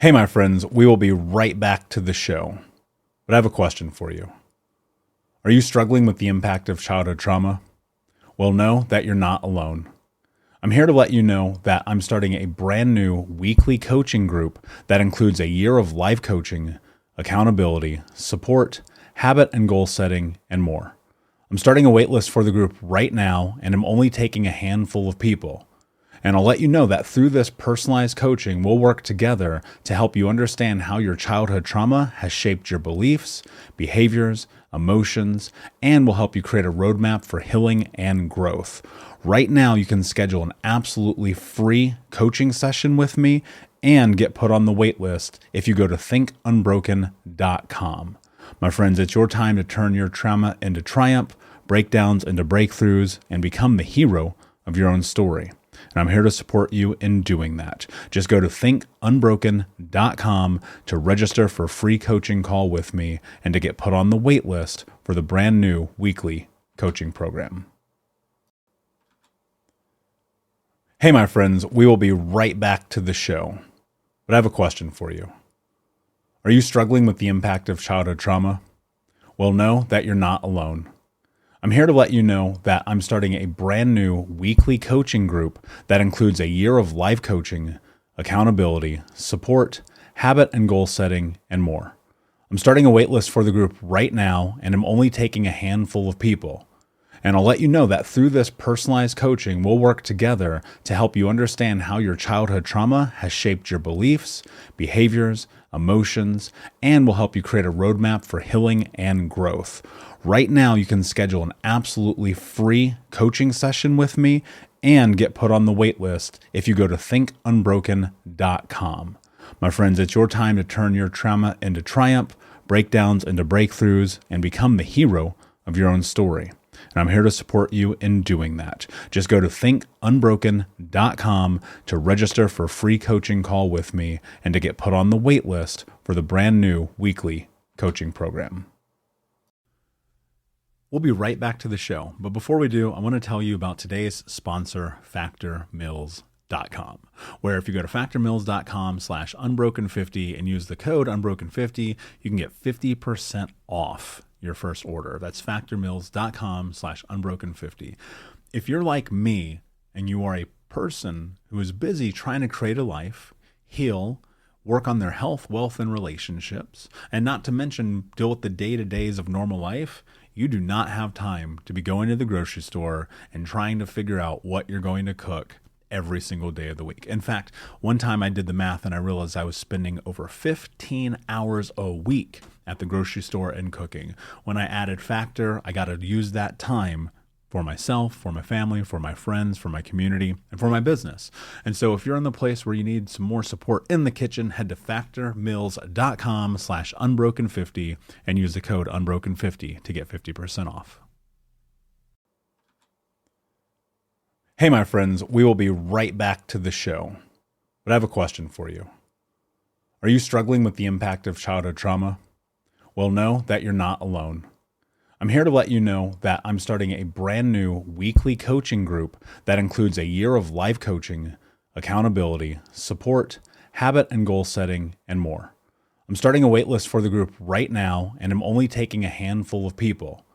Hey, my friends, we will be right back to the show. But I have a question for you. Are you struggling with the impact of childhood trauma? Well, know that you're not alone. I'm here to let you know that I'm starting a brand new weekly coaching group that includes a year of life coaching, accountability, support, habit and goal setting, and more. I'm starting a waitlist for the group right now, and I'm only taking a handful of people. And I'll let you know that through this personalized coaching, we'll work together to help you understand how your childhood trauma has shaped your beliefs, behaviors, emotions, and will help you create a roadmap for healing and growth. Right now, you can schedule an absolutely free coaching session with me and get put on the wait list if you go to thinkunbroken.com. My friends, it's your time to turn your trauma into triumph, breakdowns into breakthroughs, and become the hero of your own story. And I'm here to support you in doing that. Just go to thinkunbroken.com to register for a free coaching call with me and to get put on the wait list for the brand new weekly coaching program. Hey, my friends, we will be right back to the show. But I have a question for you. Are you struggling with the impact of childhood trauma? Well, know that you're not alone. I'm here to let you know that I'm starting a brand new weekly coaching group that includes a year of life coaching, accountability, support, habit and goal setting, and more. I'm starting a waitlist for the group right now, and I'm only taking a handful of people. And I'll let you know that through this personalized coaching, we'll work together to help you understand how your childhood trauma has shaped your beliefs, behaviors, emotions, and will help you create a roadmap for healing and growth. Right now, you can schedule an absolutely free coaching session with me and get put on the wait list if you go to thinkunbroken.com. My friends, it's your time to turn your trauma into triumph, breakdowns into breakthroughs, and become the hero of your own story. And I'm here to support you in doing that. Just go to thinkunbroken.com to register for a free coaching call with me and to get put on the wait list for the brand new weekly coaching program. We'll be right back to the show. But before we do, I want to tell you about today's sponsor, factormeals.com, where if you go to factormeals.com/unbroken50 and use the code unbroken50, you can get 50% off your first order. That's factormeals.com/unbroken50. If you're like me and you are a person who is busy trying to create a life, heal, work on their health, wealth, and relationships, and not to mention deal with the day-to-days of normal life, you do not have time to be going to the grocery store and trying to figure out what you're going to cook every single day of the week. In fact, one time I did the math and I realized I was spending over 15 hours a week at the grocery store and cooking. When I added Factor, I got to use that time for myself, for my family, for my friends, for my community, and for my business. And so if you're in the place where you need some more support in the kitchen, head to factormeals.com/unbroken50 and use the code unbroken50 to get 50% off. Hey, my friends, we will be right back to the show. But I have a question for you. Are you struggling with the impact of childhood trauma? Well, know that you're not alone. I'm here to let you know that I'm starting a brand new weekly coaching group that includes a year of life coaching, accountability, support, habit and goal setting, and more. I'm starting a waitlist for the group right now, and I'm only taking a handful of people.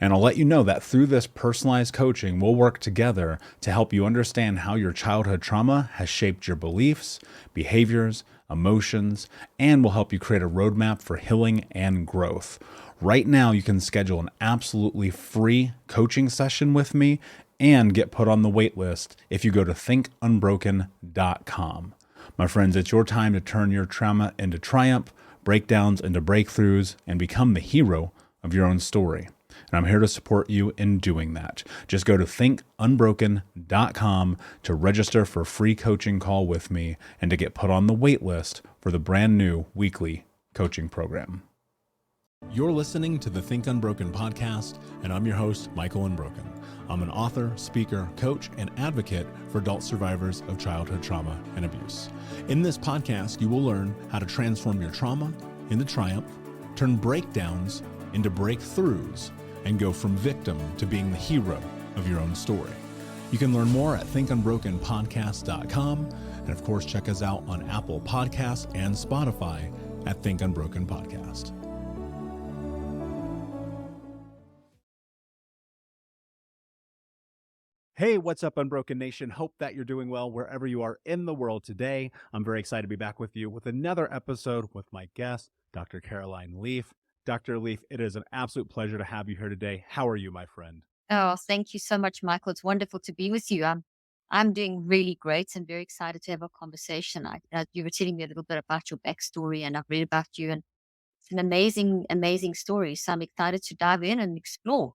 And I'll let you know that through this personalized coaching, we'll work together to help you understand how your childhood trauma has shaped your beliefs, behaviors, emotions, and will help you create a roadmap for healing and growth. Right now, you can schedule an absolutely free coaching session with me and get put on the wait list if you go to thinkunbroken.com. My friends, it's your time to turn your trauma into triumph, breakdowns into breakthroughs, and become the hero of your own story. And I'm here to support you in doing that. Just go to thinkunbroken.com to register for a free coaching call with me and to get put on the wait list for the brand new weekly coaching program. You're listening to the Think Unbroken podcast, and I'm your host, Michael Unbroken. I'm an author, speaker, coach, and advocate for adult survivors of childhood trauma and abuse. In this podcast, you will learn how to transform your trauma into triumph, turn breakdowns into breakthroughs, and go from victim to being the hero of your own story. You can learn more at thinkunbrokenpodcast.com. And of course, check us out on Apple Podcasts and Spotify at Think Unbroken Podcast. Hey, what's up, Unbroken Nation? Hope that you're doing well wherever you are in the world today. I'm very excited to be back with you with another episode with my guest, Dr. Caroline Leaf. Dr. Leaf, it is an absolute pleasure to have you here today. How are you, my friend? Oh, thank you so much, Michael. It's wonderful to be with you. I'm doing really great and very excited to have a conversation. You were telling me a little bit about your backstory, and I've read about you, and it's an amazing, amazing story. So I'm excited to dive in and explore.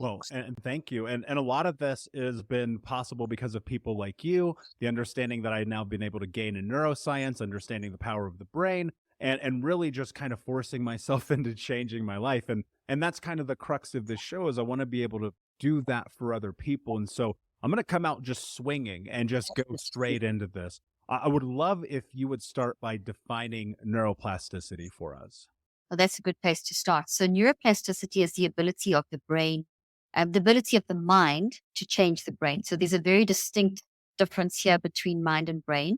Well, and thank you. And a lot of this has been possible because of people like you, the understanding that I've now been able to gain in neuroscience, understanding the power of the brain, and really just kind of forcing myself into changing my life. And that's kind of the crux of this show is I want to be able to do that for other people. And so I'm going to come out just swinging and just go straight into this. I would love if you would start by defining neuroplasticity for us. Well, that's a good place to start. So neuroplasticity is the ability of the brain, the ability of the mind to change the brain. So there's a very distinct difference here between mind and brain.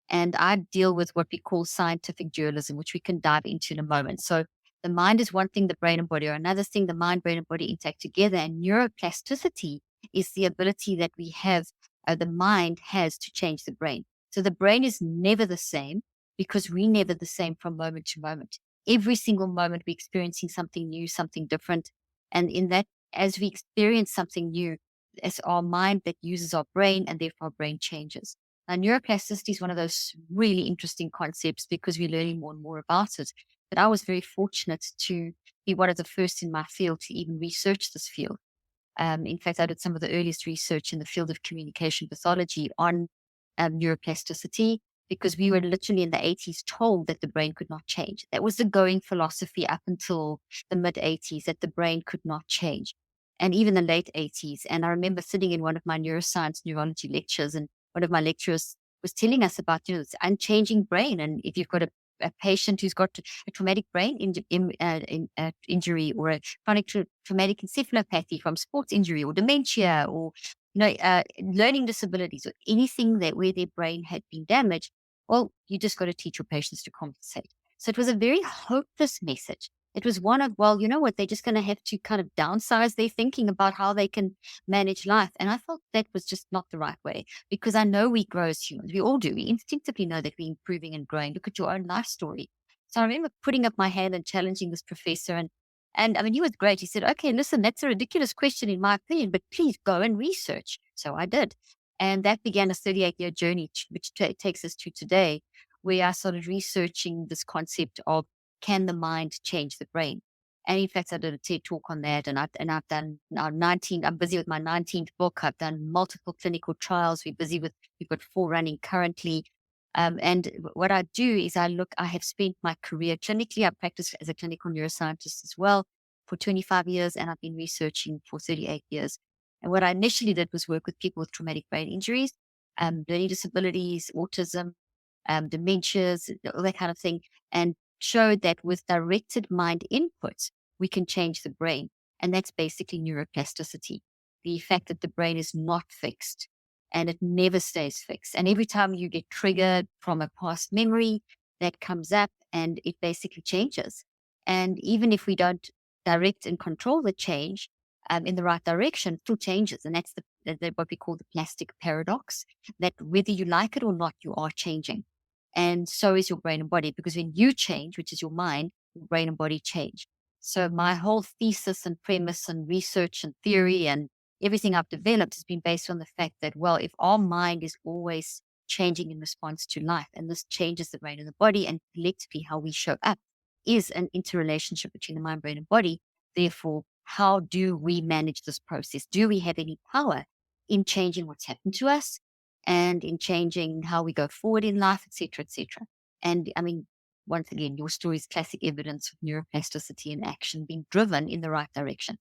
And I deal with what we call scientific dualism, which we can dive into in a moment. So the mind is one thing, the brain and body are another thing. The mind, brain, and body interact together. And neuroplasticity is the ability that we have, the mind has to change the brain. So the brain is never the same because we're never the same from moment to moment. Every single moment we're experiencing something new, something different. And in that, as we experience something new, it's our mind that uses our brain, and therefore our brain changes. Now, neuroplasticity is one of those really interesting concepts because we're learning more and more about it. But I was very fortunate to be one of the first in my field to even research this field. In fact, I did some of the earliest research in the field of communication pathology on neuroplasticity because we were literally in the 80s told that the brain could not change. That was the going philosophy up until the mid 80s, that the brain could not change, and even the late 80s. And I remember sitting in one of my neuroscience neurology lectures, and one of my lecturers was telling us about, this unchanging brain. And if you've got a patient who's got a traumatic brain injury or a chronic traumatic encephalopathy from sports injury or dementia or learning disabilities or anything that where their brain had been damaged, well, you just got to teach your patients to compensate. So it was a very hopeless message. It was one of, well, you know what, they're just going to have to kind of downsize their thinking about how they can manage life. And I felt that was just not the right way because I know we grow as humans. We all do. We instinctively know that we're improving and growing. Look at your own life story. So I remember putting up my hand and challenging this professor. And I mean, he was great. He said, okay, listen, that's a ridiculous question in my opinion, but please go and research. So I did. And that began a 38-year journey, which takes us to today, where I started researching this concept of can the mind change the brain? And in fact, I did a TED talk on that. And I've done now 19, I'm busy with my 19th book. I've done multiple clinical trials. We've got 4 running currently. And what I do is I have spent my career clinically. I practiced as a clinical neuroscientist as well for 25 years, and I've been researching for 38 years. And what I initially did was work with people with traumatic brain injuries, learning disabilities, autism, dementias, all that kind of thing, and showed that with directed mind inputs, we can change the brain. And that's basically neuroplasticity, the fact that the brain is not fixed and it never stays fixed. And every time you get triggered from a past memory, that comes up and it basically changes. And even if we don't direct and control the change in the right direction, it still changes. And that's what we call the plastic paradox, that whether you like it or not, you are changing. And so is your brain and body, because when you change, which is your mind, your brain and body change. So my whole thesis and premise and research and theory and everything I've developed has been based on the fact that, well, if our mind is always changing in response to life, and this changes the brain and the body, and collectively how we show up is an interrelationship between the mind, brain, and body. Therefore, how do we manage this process? Do we have any power in changing what's happened to us and in changing how we go forward in life, et cetera, et cetera? And I mean, once again, your story is classic evidence of neuroplasticity in action being driven in the right direction.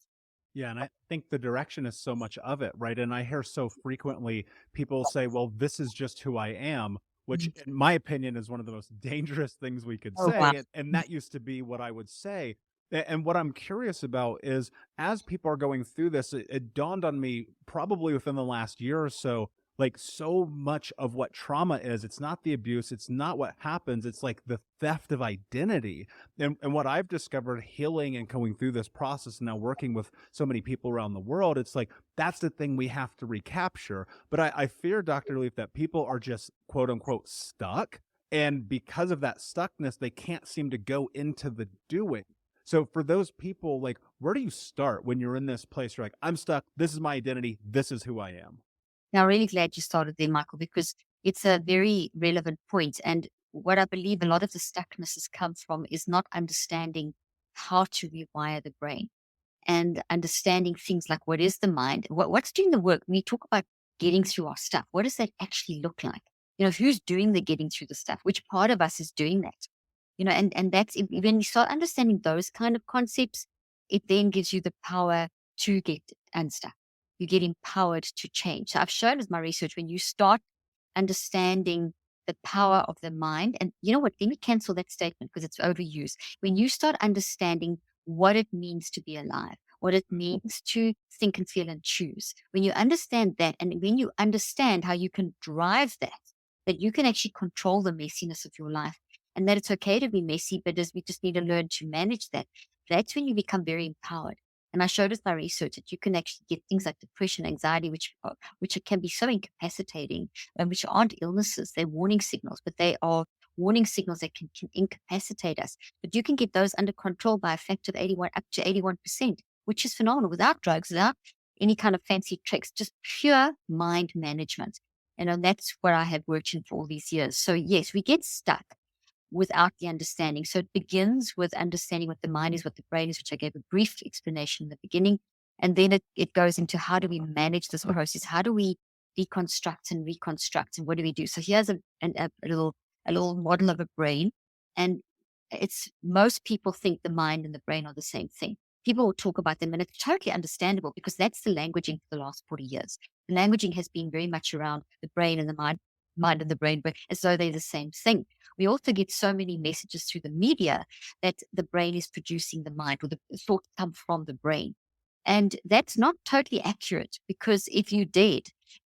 Yeah, and I think the direction is so much of it, right? And I hear so frequently people say, well, this is just who I am, which Mhm. in my opinion is one of the most dangerous things we could Oh, wow. say. And that used to be what I would say. And what I'm curious about is as people are going through this, it dawned on me probably within the last year or so, like so much of what trauma is, it's not the abuse, it's not what happens, it's like the theft of identity. And what I've discovered healing and going through this process and now working with so many people around the world, it's like that's the thing we have to recapture. But I fear, Dr. Leaf, that people are just quote unquote stuck. And because of that stuckness, they can't seem to go into the doing. So for those people, like, where do you start when you're in this place? You're like, I'm stuck. This is my identity. This is who I am. Now, I'm really glad you started there, Michael, because it's a very relevant point. And what I believe a lot of the stuckness has come from is not understanding how to rewire the brain and understanding things like what is the mind, what's doing the work. When we talk about getting through our stuff, what does that actually look like? Who's doing the getting through the stuff? Which part of us is doing that? And that's when you start understanding those kind of concepts, it then gives you the power to get unstuck. You get empowered to change. So I've shown with my research, when you start understanding the power of the mind, and you know what, let me cancel that statement because it's overused. When you start understanding what it means to be alive, what it means to think and feel and choose, when you understand that, and when you understand how you can drive that, that you can actually control the messiness of your life, and that it's okay to be messy, but we just need to learn to manage that. That's when you become very empowered. And I showed with my research that you can actually get things like depression, anxiety, which can be so incapacitating, and which aren't illnesses. They're warning signals, but they are warning signals that can incapacitate us. But you can get those under control by a factor of 81, up to 81%, which is phenomenal, without drugs, without any kind of fancy tricks, just pure mind management. And that's what I have worked in for all these years. So yes, we get stuck without the understanding. So it begins with understanding what the mind is, what the brain is, which I gave a brief explanation in the beginning. And then it goes into how do we manage this process? How do we deconstruct and reconstruct? And what do we do? So here's a little model of a brain. And it's most people think the mind and the brain are the same thing. People will talk about them, and it's totally understandable because that's the languaging for the last 40 years. The languaging has been very much around the brain and the mind and the brain, but as though they're the same thing. We also get so many messages through the media that the brain is producing the mind, or the thoughts come from the brain. And that's not totally accurate, because if you did,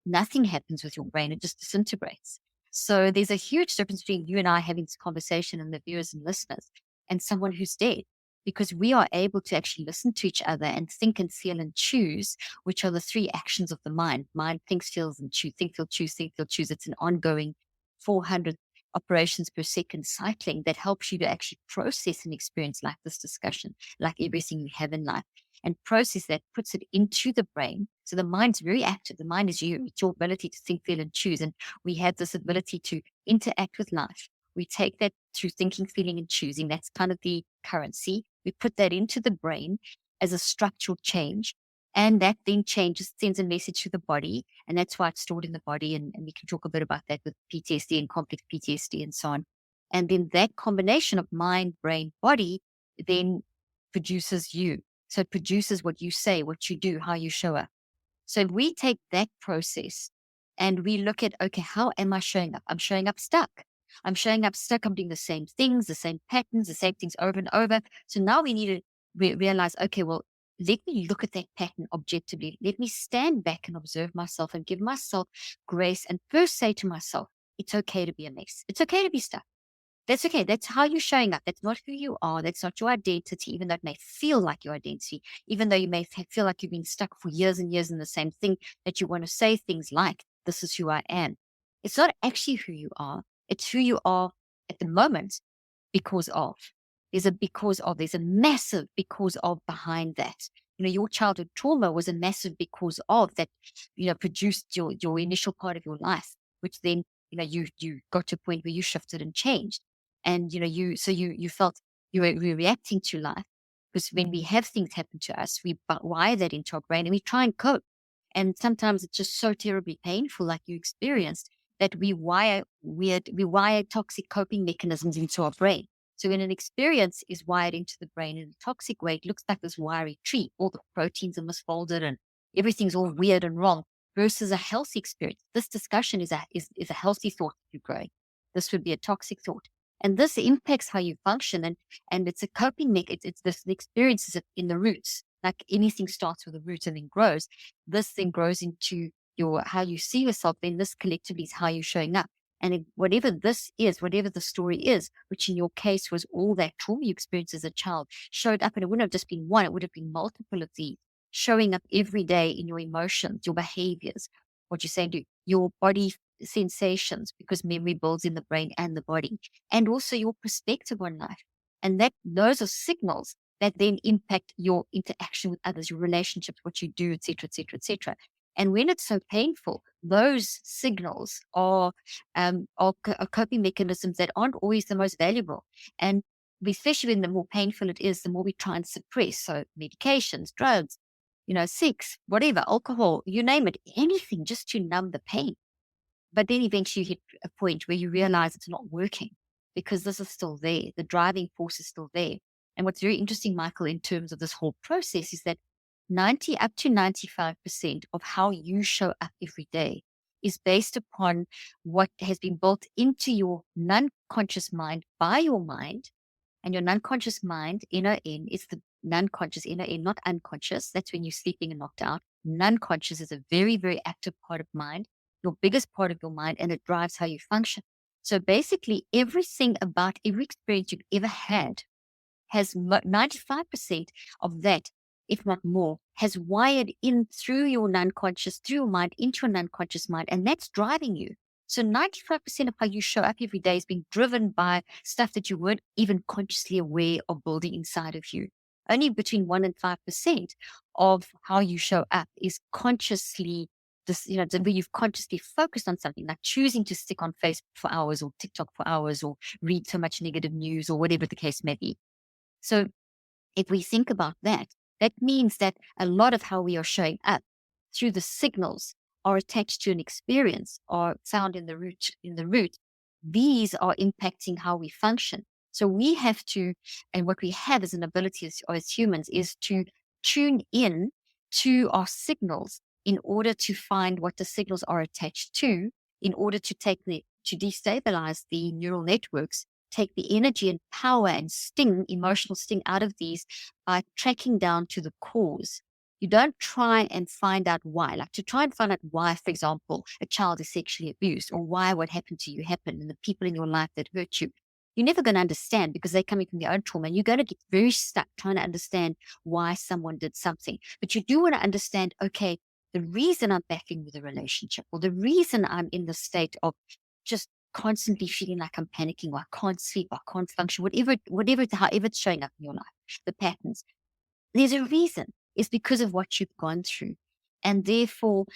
nothing happens with your brain. It just disintegrates. So there's a huge difference between you and I having this conversation and the viewers and listeners and someone who's dead, because we are able to actually listen to each other and think and feel and choose, which are the three actions of the mind. Mind thinks, feels, and choose. Think, feel, choose, think, feel, choose. It's an ongoing 400 operations per second cycling that helps you to actually process and experience like this discussion, like everything we have in life, and process that, puts it into the brain. So the mind's very active. The mind is you. It's your ability to think, feel, and choose. And we have this ability to interact with life. We take that through thinking, feeling, and choosing. That's kind of the currency. We put that into the brain as a structural change. And that then changes, sends a message to the body. And that's why it's stored in the body. And we can talk a bit about that with PTSD and complex PTSD and so on. And then that combination of mind, brain, body then produces you. So it produces what you say, what you do, how you show up. So if we take that process and we look at, okay, how am I showing up? I'm showing up stuck. I'm showing up stuck. I'm doing the same things, the same patterns, the same things over and over. So now we need to realize, okay, well, let me look at that pattern objectively. Let me stand back and observe myself and give myself grace, and first say to myself, it's okay to be a mess. It's okay to be stuck. That's okay. That's how you're showing up. That's not who you are. That's not your identity, even though it may feel like your identity, even though you may feel like you've been stuck for years and years in the same thing, that you want to say things like, this is who I am. It's not actually who you are. It's who you are at the moment because of. There's a massive because of behind that. Your childhood trauma was a massive because of that, produced your initial part of your life, which then, you got to a point where you shifted and changed. And, you felt you were reacting to life, because when we have things happen to us, we wire that into our brain and we try and cope. And sometimes it's just so terribly painful, like you experienced, that we wire toxic coping mechanisms into our brain. So when an experience is wired into the brain in a toxic way, it looks like this wiry tree. All the proteins are misfolded and everything's all weird and wrong, versus a healthy experience. This discussion is a healthy thought that you're growing. This would be a toxic thought. And this impacts how you function. And it's a coping mechanism. The experience is in the roots. Like anything starts with a root and then grows. This then grows into how you see yourself, then this collectively is how you're showing up. And whatever this is, whatever the story is, which in your case was all that trauma you experienced as a child, showed up, and it wouldn't have just been one, it would have been multiple of these, showing up every day in your emotions, your behaviors, what you're saying to your body sensations, because memory builds in the brain and the body, and also your perspective on life. And those are signals that then impact your interaction with others, your relationships, what you do, etc., etc., etc. And when it's so painful, those signals are coping mechanisms that aren't always the most valuable. And especially when the more painful it is, the more we try and suppress. So medications, drugs, sex, whatever, alcohol, you name it, anything just to numb the pain. But then eventually you hit a point where you realize it's not working because this is still there. The driving force is still there. And what's very interesting, Michael, in terms of this whole process is that 90 up to 95% of how you show up every day is based upon what has been built into your non-conscious mind by your mind. And your non-conscious mind, NON, is the non-conscious, NON, not unconscious. That's when you're sleeping and knocked out. Non-conscious is a very, very active part of mind, your biggest part of your mind, and it drives how you function. So basically, everything about every experience you've ever had has 95% of that, if not more, has wired in through your non-conscious, through your mind, into your non-conscious mind, and that's driving you. So 95% of how you show up every day is being driven by stuff that you weren't even consciously aware of building inside of you. Only between 1% and 5% of how you show up is consciously where you've consciously focused on something, like choosing to stick on Facebook for hours or TikTok for hours or read so much negative news or whatever the case may be. So if we think about that, that means that a lot of how we are showing up through the signals are attached to an experience or found in the root. These are impacting how we function. So we have to, and what we have as an ability as humans is to tune in to our signals in order to find what the signals are attached to, in order to to destabilize the neural networks, take the energy and power and emotional sting out of these by tracking down to the cause. You don't try and find out why. Like to try and find out why, for example, a child is sexually abused, or why what happened to you happened and the people in your life that hurt you. You're never going to understand because they're coming from their own trauma, and you're going to get very stuck trying to understand why someone did something. But you do want to understand, okay, the reason I'm battling with a relationship, or the reason I'm in the state of just constantly feeling like I'm panicking, or I can't sleep, I can't function, however it's showing up in your life, the patterns. There's a reason. It's because of what you've gone through. And therefore,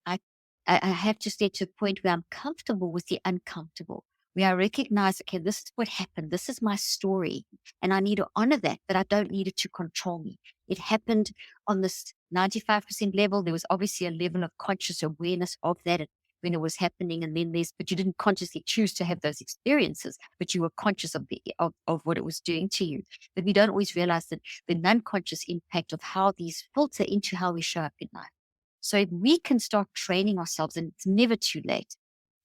I have to get to a point where I'm comfortable with the uncomfortable, where I recognize, okay, this is what happened. This is my story. And I need to honor that, but I don't need it to control me. It happened on this 95% level. There was obviously a level of conscious awareness of that when it was happening. And then but you didn't consciously choose to have those experiences, but you were conscious of what it was doing to you. But we don't always realize that the non-conscious impact of how these filter into how we show up in life. So if we can start training ourselves, and it's never too late,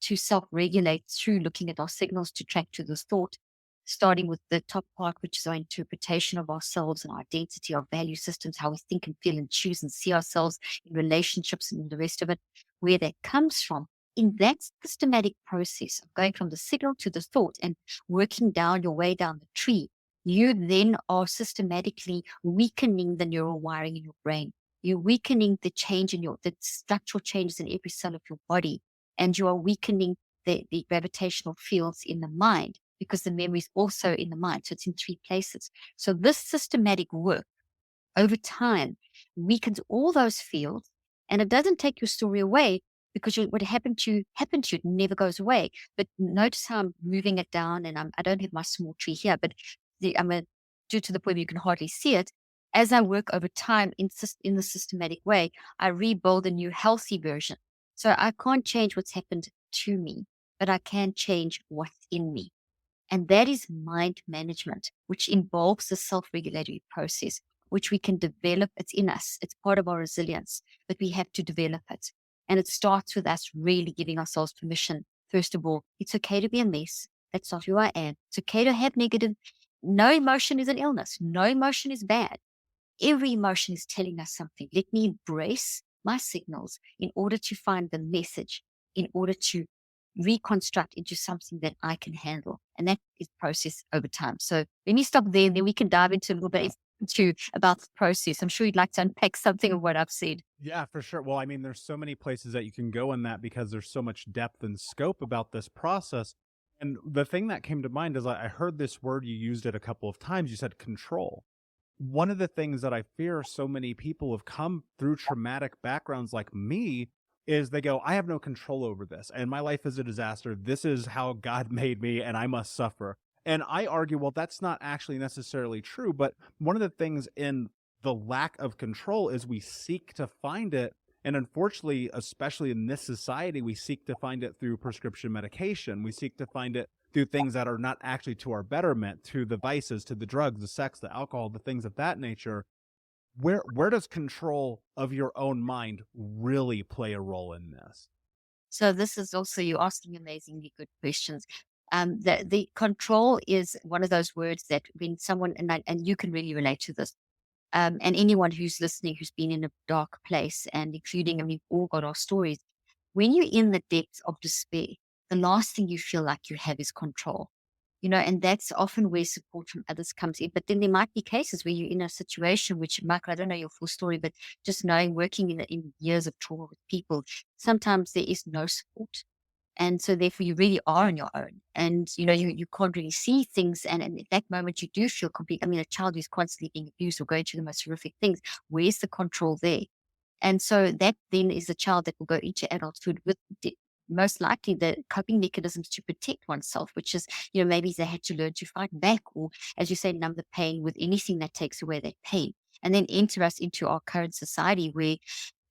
to self-regulate through looking at our signals to track to this thought, starting with the top part, which is our interpretation of ourselves and our identity, our value systems, how we think and feel and choose and see ourselves in relationships and the rest of it, where that comes from. In that systematic process of going from the signal to the thought and working down your way down the tree, you then are systematically weakening the neural wiring in your brain. You're weakening the structural changes in every cell of your body, and you are weakening the gravitational fields in the mind, because the memory is also in the mind. So it's in 3 places. So this systematic work over time weakens all those fields, and it doesn't take your story away, because what happened to you, it never goes away. But notice how I'm moving it down, and I don't have my small tree here, but I'm going to do to the point where you can hardly see it. As I work over time in the systematic way, I rebuild a new healthy version. So I can't change what's happened to me, but I can change what's in me. And that is mind management, which involves the self-regulatory process, which we can develop. It's in us. It's part of our resilience, but we have to develop it. And it starts with us really giving ourselves permission. First of all, it's okay to be a mess. That's not who I am. It's okay to have negative. No emotion is an illness. No emotion is bad. Every emotion is telling us something. Let me embrace my signals in order to find the message, in order to reconstruct into something that I can handle. And that is process over time. So let me stop there, and then we can dive into a little bit into about the process. I'm sure you'd like to unpack something of what I've said. Yeah, for sure. Well, I mean, there's so many places that you can go in that because there's so much depth and scope about this process. And the thing that came to mind is I heard this word, you used it a couple of times. You said control. One of the things that I fear so many people have come through traumatic backgrounds like me is they go, I have no control over this, and my life is a disaster. This is how God made me, and I must suffer. And I argue, well, that's not actually necessarily true. But one of the things in the lack of control is we seek to find it. And unfortunately, especially in this society, we seek to find it through prescription medication. We seek to find it through things that are not actually to our betterment, to the vices, to the drugs, the sex, the alcohol, the things of that nature. Where does control of your own mind really play a role in this? So this is also you asking amazingly good questions. The control is one of those words that when someone and you can really relate to this. And anyone who's listening who's been in a dark place, and including, and we've all got our stories, when you're in the depths of despair, the last thing you feel like you have is control. And that's often where support from others comes in. But then there might be cases where you're in a situation which, Michael, I don't know your full story, but just knowing, working in years of trauma with people, sometimes there is no support. And so therefore you really are on your own. And you can't really see things. And at that moment you do feel complete. I mean, a child who's constantly being abused or going through the most horrific things, where's the control there? And so that then is a child that will go into adulthood with most likely the coping mechanisms to protect oneself, which is, maybe they had to learn to fight back, or as you say, numb the pain with anything that takes away that pain. And then enter us into our current society where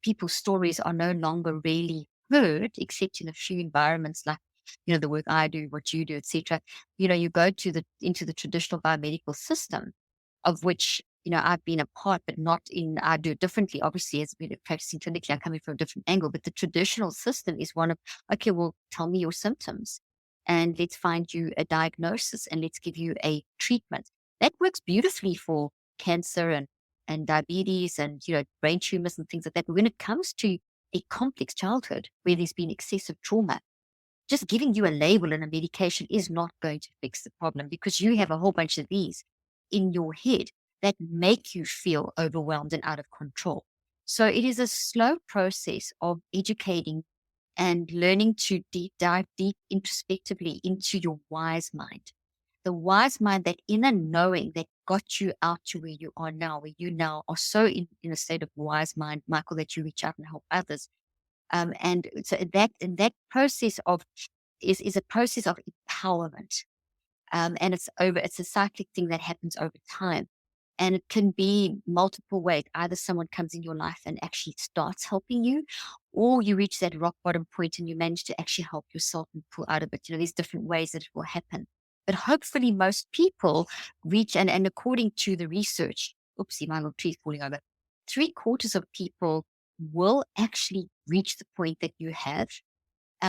people's stories are no longer really heard, except in a few environments like, the work I do, what you do, etc. You go into the traditional biomedical system, of which, I've been a part, but not in, I do it differently. Obviously, as a practicing clinically, I'm coming from a different angle, but the traditional system is one of, okay, well, tell me your symptoms and let's find you a diagnosis and let's give you a treatment. That works beautifully for cancer and diabetes and, brain tumors and things like that. But when it comes to a complex childhood where there's been excessive trauma, just giving you a label and a medication is not going to fix the problem, because you have a whole bunch of these in your head that make you feel overwhelmed and out of control. So it is a slow process of educating and learning to dive deep introspectively into your wise mind. The wise mind, that inner knowing that got you out to where you are now, where you now are so in a state of wise mind, Michael, that you reach out and help others. And so that process of is a process of empowerment. And it's a cyclic thing that happens over time. And it can be multiple ways. Either someone comes in your life and actually starts helping you, or you reach that rock bottom point and you manage to actually help yourself and pull out of it. There's different ways that it will happen. But hopefully most people reach, and according to the research, oopsie, my little tree's falling over, 3/4 of people will actually reach the point that you have,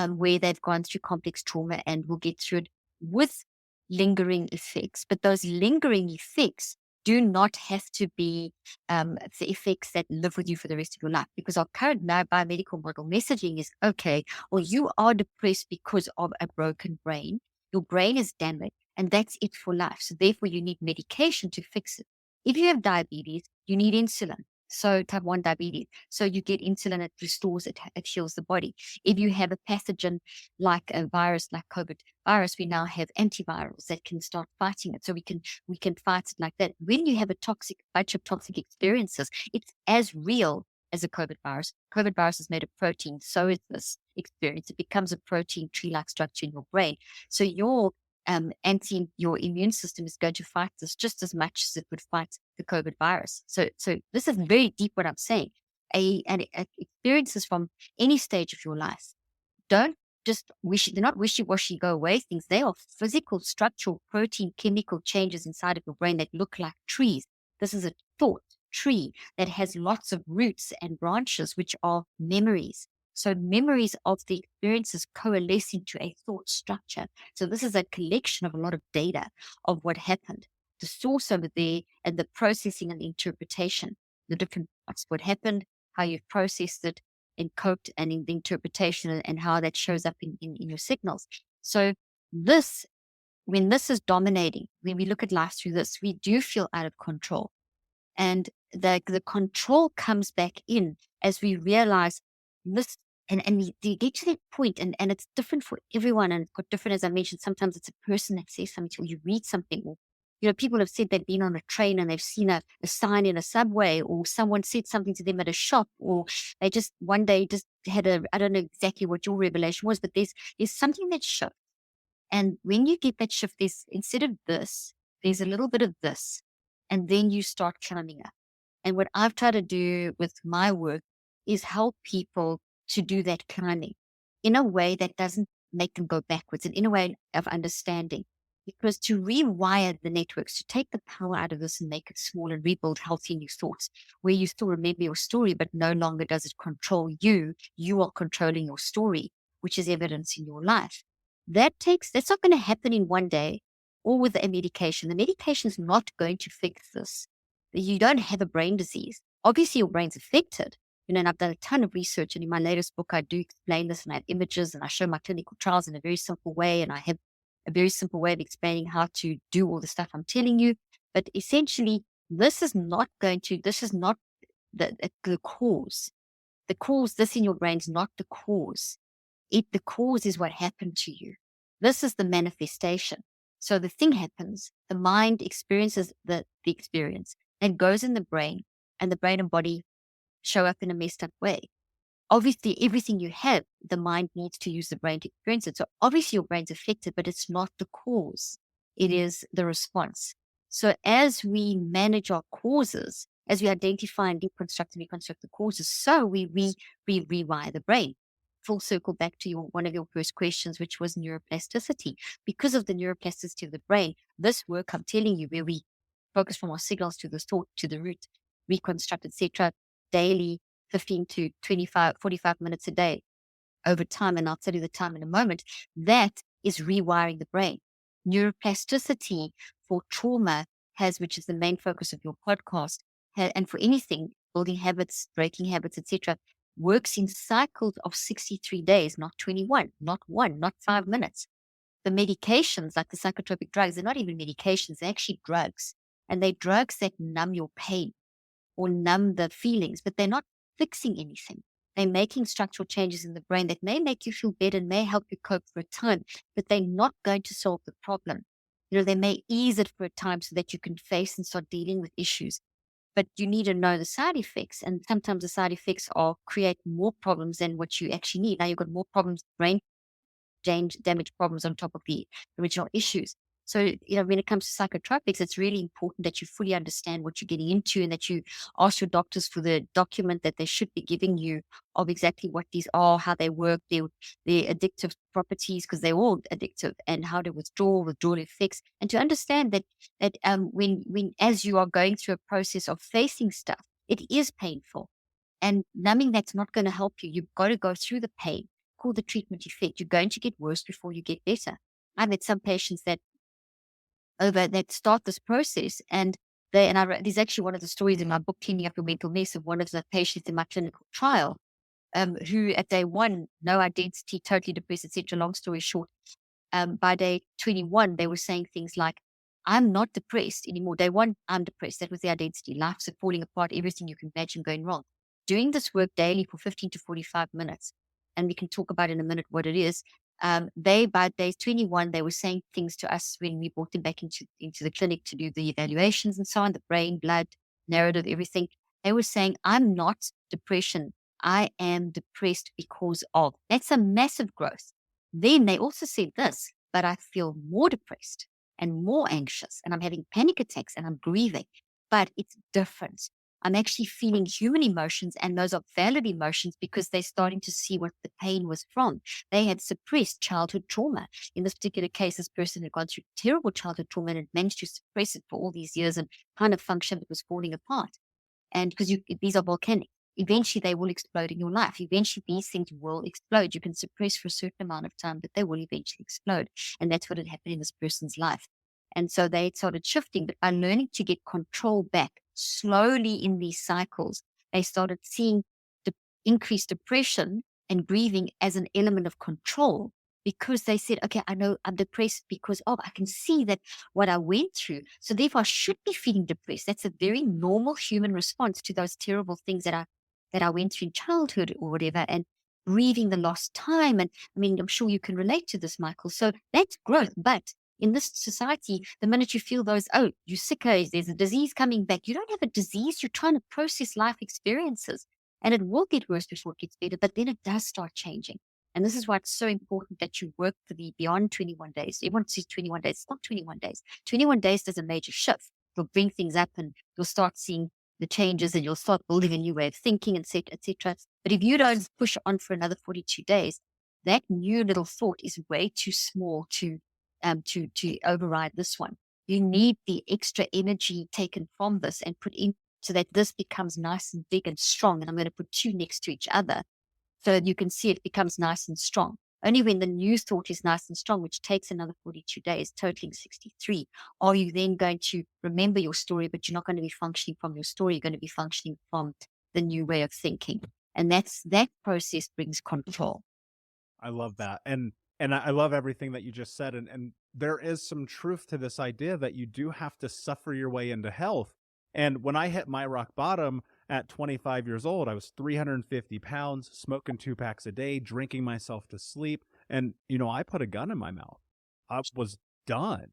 where they've gone through complex trauma and will get through it with lingering effects. But those lingering effects do not have to be the effects that live with you for the rest of your life, because our current now biomedical model messaging is, okay, well, you are depressed because of a broken brain. Your brain is damaged, and that's it for life. So therefore, you need medication to fix it. If you have diabetes, you need insulin. So type 1 diabetes. So you get insulin, it restores it, it heals the body. If you have a pathogen like a virus, like COVID virus, we now have antivirals that can start fighting it. So we can fight it like that. When you have a bunch of toxic experiences, it's as real as a COVID virus. COVID virus is made of protein. So is this experience. It becomes a protein tree-like structure in your brain. So your immune system is going to fight this just as much as it would fight the COVID virus. So this is very deep what I'm saying. And experiences from any stage of your life don't just they're not wishy-washy go away things. They are physical, structural, protein, chemical changes inside of your brain that look like trees. This is a thought tree that has lots of roots and branches, which are memories. So memories of the experiences coalesce into a thought structure. So this is a collection of a lot of data of what happened, the source over there, and the processing and the interpretation, the different parts, what happened, how you've processed it and coped, and in the interpretation and how that shows up in your signals. So this, when this is dominating, when we look at life through this, we do feel out of control. And the control comes back in as we realize this, and we get to that point, and it's different for everyone, and it's got different, as I mentioned. Sometimes it's a person that says something, or you read something, or people have said they've been on a train and they've seen a sign in a subway, or someone said something to them at a shop, or they just one day just had I don't know exactly what your revelation was, but there's something that shifts. And when you get that shift, instead of this, there's a little bit of this, and then you start climbing up. And what I've tried to do with my work is help people to do that climbing in a way that doesn't make them go backwards, and in a way of understanding. Because to rewire the networks, to take the power out of this and make it small and rebuild healthy new thoughts, where you still remember your story, but no longer does it control you. You are controlling your story, which is evidence in your life. That's not going to happen in one day or with a medication. The medication is not going to fix this. You don't have a brain disease. Obviously, your brain's affected. And I've done a ton of research, and in my latest book, I do explain this, and I have images, and I show my clinical trials in a very simple way, and I have a very simple way of explaining how to do all the stuff I'm telling you. But essentially, this is not the cause. The cause, this in your brain is not the cause. The cause is what happened to you. This is the manifestation. So the thing happens, the mind experiences the experience, and goes in the brain, and the brain and body show up in a messed up way. Obviously, everything you have, the mind needs to use the brain to experience it. So obviously your brain's affected, but it's not the cause. It is the response. So as we manage our causes, as we identify and deconstruct and reconstruct the causes, so we rewire the brain. Full circle back to one of your first questions, which was neuroplasticity. Because of the neuroplasticity of the brain, this work I'm telling you, where we focus from our signals to the thought, to the root, reconstruct, etc., daily, 15 to 25, 45 minutes a day over time, and I'll tell you the time in a moment, that is rewiring the brain. Neuroplasticity for trauma which is the main focus of your podcast, and for anything, building habits, breaking habits, etc., works in cycles of 63 days, not 21, not 1, not 5 minutes. The medications, like the psychotropic drugs, they're not even medications, they're actually drugs. And they're drugs that numb your pain or numb the feelings, but they're not fixing anything. They're making structural changes in the brain that may make you feel better and may help you cope for a time, but they're not going to solve the problem. They may ease it for a time so that you can face and start dealing with issues. But you need to know the side effects. And sometimes the side effects create more problems than what you actually need. Now you've got more problems, brain damage problems on top of the original issues. So, when it comes to psychotropics, it's really important that you fully understand what you're getting into, and that you ask your doctors for the document that they should be giving you of exactly what these are, how they work, their addictive properties, because they're all addictive, and how to withdrawal effects, and to understand that when as you are going through a process of facing stuff, it is painful, and numbing that's not going to help you. You've got to go through the pain. Called the treatment effect. You're going to get worse before you get better. I've had some patients that start this process, and there's actually one of the stories in my book, Cleaning Up Your Mental Mess, of one of the patients in my clinical trial, who at day 1, no identity, totally depressed, etc. Long story short, by day 21, they were saying things like, I'm not depressed anymore. Day 1, I'm depressed. That was the identity. Life's falling apart, everything you can imagine going wrong. Doing this work daily for 15 to 45 minutes, and we can talk about in a minute what it is. By day 21, they were saying things to us when we brought them back into the clinic to do the evaluations and so on, the brain, blood, narrative, everything. They were saying, I'm not depression. I am depressed because of. That's a massive growth. Then they also said this, but I feel more depressed and more anxious, and I'm having panic attacks, and I'm grieving, but it's different. I'm actually feeling human emotions, and those are valid emotions, because they're starting to see what the pain was from. They had suppressed childhood trauma. In this particular case, this person had gone through terrible childhood trauma and had managed to suppress it for all these years and kind of functioned, it was falling apart. And because these are volcanic, eventually they will explode in your life. Eventually these things will explode. You can suppress for a certain amount of time, but they will eventually explode. And that's what had happened in this person's life. And so they started shifting, but by learning to get control back slowly in these cycles, they started seeing increased depression and grieving as an element of control, because they said, okay, I know I'm depressed because I can see that what I went through. So therefore I should be feeling depressed. That's a very normal human response to those terrible things that I went through in childhood or whatever, and grieving the lost time. And I mean, I'm sure you can relate to this, Michael. So that's growth. But in this society, the minute you feel those, you sicko, there's a disease coming back. You don't have a disease. You're trying to process life experiences, and it will get worse before it gets better, but then it does start changing. And this is why it's so important that you work for the beyond 21 days. Everyone says 21 days. It's not 21 days. 21 days does a major shift. You'll bring things up and you'll start seeing the changes, and you'll start building a new way of thinking, etc., etc. But if you don't push on for another 42 days, that new little thought is way too small to override this one. You need the extra energy taken from this and put in so that this becomes nice and big and strong. And I'm going to put two next to each other so you can see it becomes nice and strong. Only when the new thought is nice and strong, which takes another 42 days, totaling 63, are you then going to remember your story, but you're not going to be functioning from your story. You're going to be functioning from the new way of thinking. And that process brings control. I love that. And I love everything that you just said. And there is some truth to this idea that you do have to suffer your way into health. And when I hit my rock bottom at 25 years old, I was 350 pounds, smoking 2 packs a day, drinking myself to sleep. And, I put a gun in my mouth. I was done.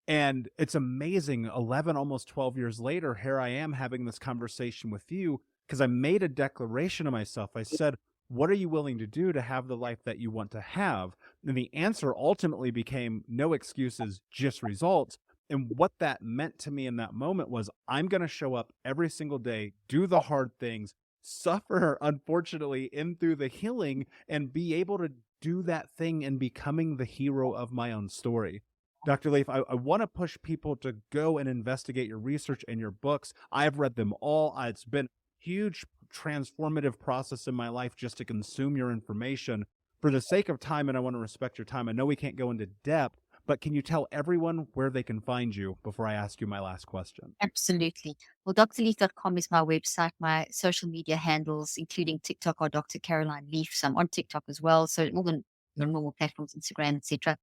And it's amazing. 11, almost 12 years later, here I am having this conversation with you because I made a declaration to myself. I said, what are you willing to do to have the life that you want to have? And the answer ultimately became no excuses, just results. And what that meant to me in that moment was I'm going to show up every single day, do the hard things, suffer, unfortunately, in through the healing, and be able to do that thing and becoming the hero of my own story. Dr. Leif, I want to push people to go and investigate your research and your books. I've read them all. It's been a huge transformative process in my life just to consume your information. For the sake of time, and I want to respect your time, I know we can't go into depth, but can you tell everyone where they can find you before I ask you my last question? Absolutely. Well, drleaf.com is my website. My social media handles, including TikTok, are Dr. Caroline Leaf. So I'm on TikTok as well. So all the normal platforms, Instagram, etc.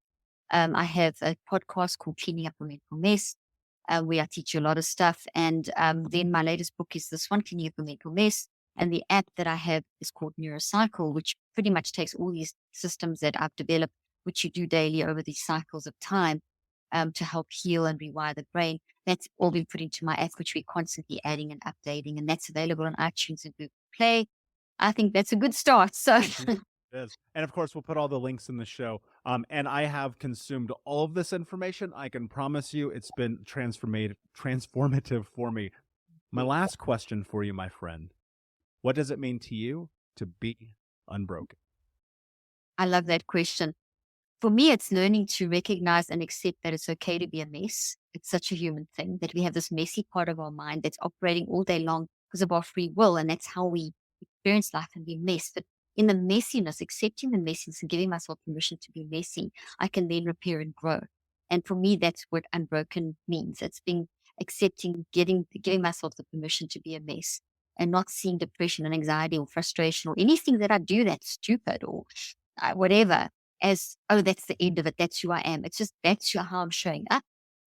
I have a podcast called Cleaning Up a Mental Mess, where I teach you a lot of stuff. And then my latest book is this one, Cleaning Up a Mental Mess. And the app that I have is called Neurocycle, which pretty much takes all these systems that I've developed, which you do daily over these cycles of time, to help heal and rewire the brain. That's all been put into my app, which we're constantly adding and updating. And that's available on iTunes and Google Play. I think that's a good start. So It is. And of course, we'll put all the links in the show. And I have consumed all of this information. I can promise you it's been transformative for me. My last question for you, my friend. What does it mean to you to be unbroken? I love that question. For me, it's learning to recognize and accept that it's okay to be a mess. It's such a human thing that we have this messy part of our mind that's operating all day long because of our free will. And that's how we experience life and be messed. But in the messiness, accepting the messiness and giving myself permission to be messy, I can then repair and grow. And for me, that's what unbroken means. It's being accepting, giving myself the permission to be a mess and not seeing depression and anxiety or frustration or anything that I do that's stupid or whatever as, that's the end of it. That's who I am. It's just, how I'm showing up.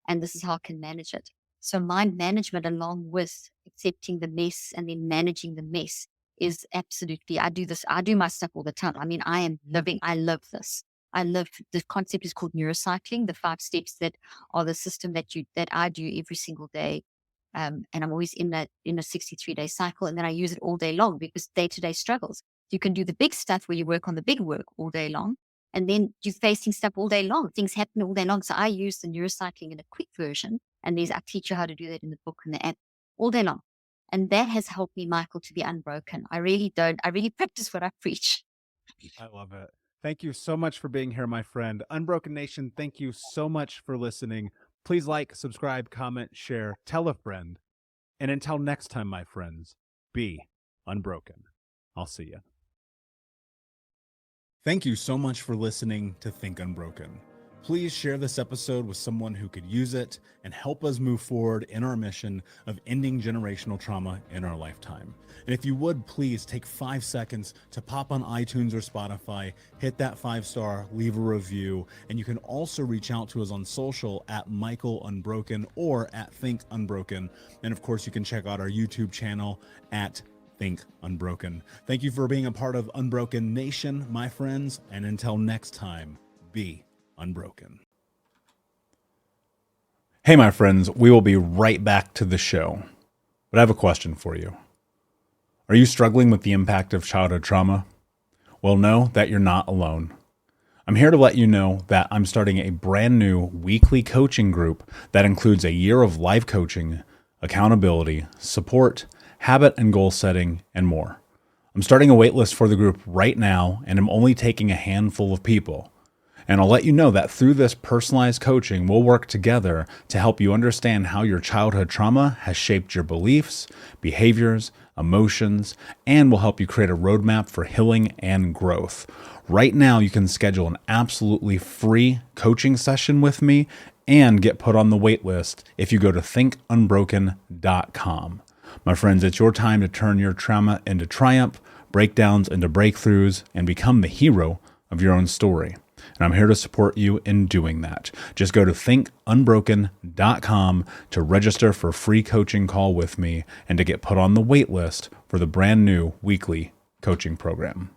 And this is how I can manage it. So mind management, along with accepting the mess and then managing the mess, is absolutely, I do this. I do my stuff all the time. I mean, I love this. The concept is called neurocycling, the 5 steps that are the system that I do every single day. And I'm always in a 63-day cycle. And then I use it all day long because day-to-day struggles. You can do the big stuff where you work on the big work all day long. And then you're facing stuff all day long. Things happen all day long. So I use the neurocycling in a quick version. And I teach you how to do that in the book and the app all day long. And that has helped me, Michael, to be unbroken. I really practice what I preach. I love it. Thank you so much for being here, my friend. Unbroken Nation, thank you so much for listening. Please like, subscribe, comment, share, tell a friend. And until next time, my friends, be unbroken. I'll see you. Thank you so much for listening to Think Unbroken. Please share this episode with someone who could use it and help us move forward in our mission of ending generational trauma in our lifetime. And if you would, please take 5 seconds to pop on iTunes or Spotify, hit that 5-star, leave a review, and you can also reach out to us on social at Michael Unbroken or at Think Unbroken. And of course, you can check out our YouTube channel at Think Unbroken. Thank you for being a part of Unbroken Nation, my friends, and until next time, be unbroken. Hey, my friends, we will be right back to the show, but I have a question for you. Are you struggling with the impact of childhood trauma? Well, know that you're not alone. I'm here to let you know that I'm starting a brand new weekly coaching group that includes a year of live coaching, accountability, support, habit and goal setting, and more. I'm starting a waitlist for the group right now, and I'm only taking a handful of people. And I'll let you know that through this personalized coaching, we'll work together to help you understand how your childhood trauma has shaped your beliefs, behaviors, emotions, and will help you create a roadmap for healing and growth. Right now, you can schedule an absolutely free coaching session with me and get put on the wait list if you go to thinkunbroken.com. My friends, it's your time to turn your trauma into triumph, breakdowns into breakthroughs, and become the hero of your own story. And I'm here to support you in doing that. Just go to thinkunbroken.com to register for a free coaching call with me and to get put on the wait list for the brand new weekly coaching program.